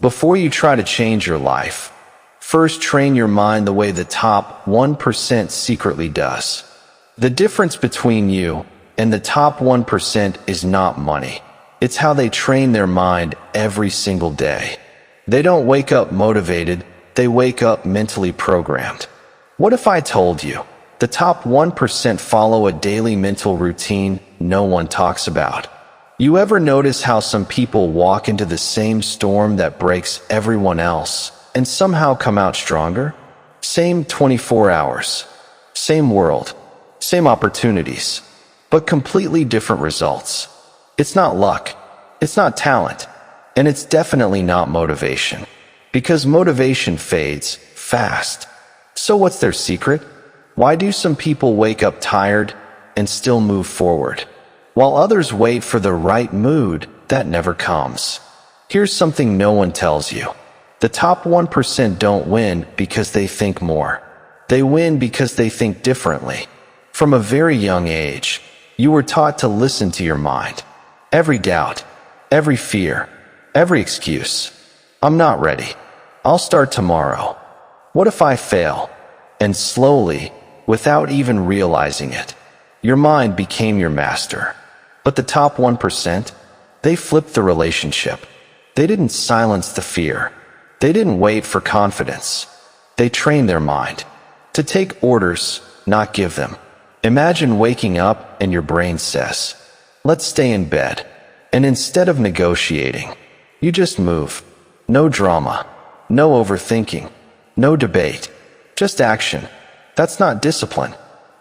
Before you try to change your life, first train your mind the way the top 1% secretly does. The difference between you and the top 1% is not money. It's how they train their mind every single day. They don't wake up motivated, they wake up mentally programmed. What if I told you the top 1% follow a daily mental routine no one talks about? You ever notice how some people walk into the same storm that breaks everyone else and somehow come out stronger? Same 24 hours, same world, same opportunities, but completely different results. It's not luck, it's not talent, and it's definitely not motivation, because motivation fades fast. So what's their secret? Why do some people wake up tired and still move forward, while others wait for the right mood that never comes? Here's something no one tells you. The top 1% don't win because they think more. They win because they think differently. From a very young age, you were taught to listen to your mind. Every doubt, every fear, every excuse. I'm not ready. I'll start tomorrow. What if I fail? And slowly, without even realizing it, your mind became your master. But the top 1%, they flipped the relationship. They didn't silence the fear. They didn't wait for confidence. They trained their mind to take orders, not give them. Imagine waking up and your brain says, let's stay in bed. And instead of negotiating, you just move. No drama, no overthinking, no debate, just action. That's not discipline.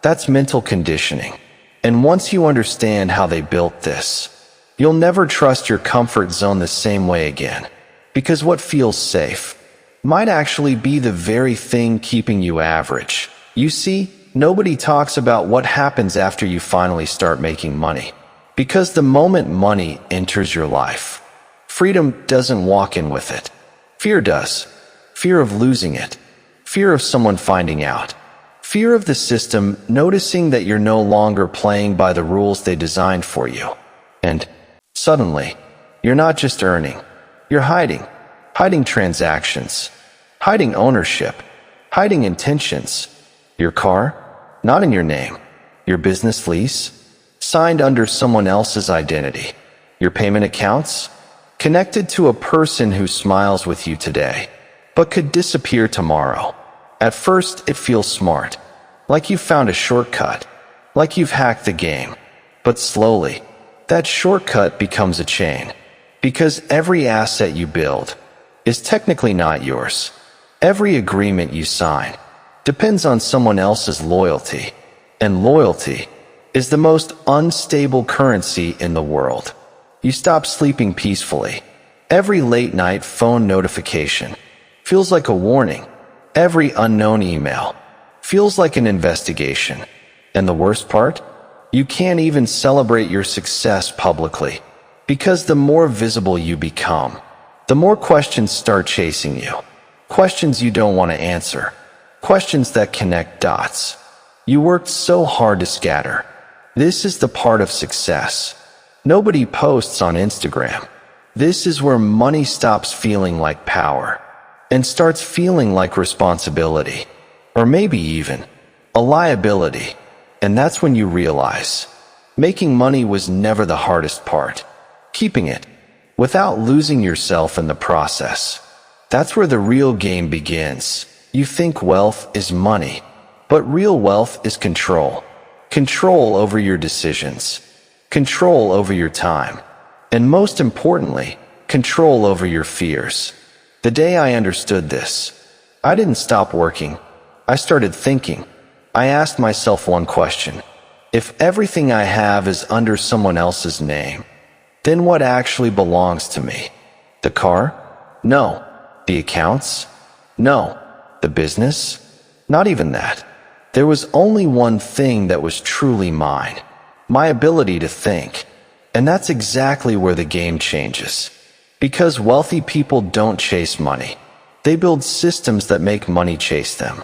That's mental conditioning. And once you understand how they built this, you'll never trust your comfort zone the same way again. Because what feels safe might actually be the very thing keeping you average. You see, nobody talks about what happens after you finally start making money. Because the moment money enters your life, freedom doesn't walk in with it. Fear does. Fear of losing it. Fear of someone finding out. Fear of the system noticing that you're no longer playing by the rules they designed for you. And suddenly, you're not just earning. You're hiding. Hiding transactions. Hiding ownership. Hiding intentions. Your car? Not in your name. Your business lease? Signed under someone else's identity. Your payment accounts? Connected to a person who smiles with you today, but could disappear tomorrow. At first, it feels smart. Like you've found a shortcut. Like you've hacked the game. But slowly, that shortcut becomes a chain. Because every asset you build is technically not yours. Every agreement you sign depends on someone else's loyalty. And loyalty is the most unstable currency in the world. You stop sleeping peacefully. Every late-night phone notification feels like a warning. Every unknown email feels like an investigation. And the worst part? You can't even celebrate your success publicly. Because the more visible you become, the more questions start chasing you. Questions you don't want to answer. Questions that connect dots. You worked so hard to scatter. This is the part of success nobody posts on Instagram. This is where money stops feeling like power and starts feeling like responsibility, or maybe even a liability. And that's when you realize making money was never the hardest part. Keeping it without losing yourself in the process. That's where the real game begins. You think wealth is money, but real wealth is control. Control over your decisions. Control over your time. And most importantly, control over your fears. The day I understood this, I didn't stop working. I started thinking. I asked myself one question. If everything I have is under someone else's name, then what actually belongs to me? The car? No. The accounts? No. The business? Not even that. There was only one thing that was truly mine. My ability to think. And that's exactly where the game changes. Because wealthy people don't chase money. They build systems that make money chase them.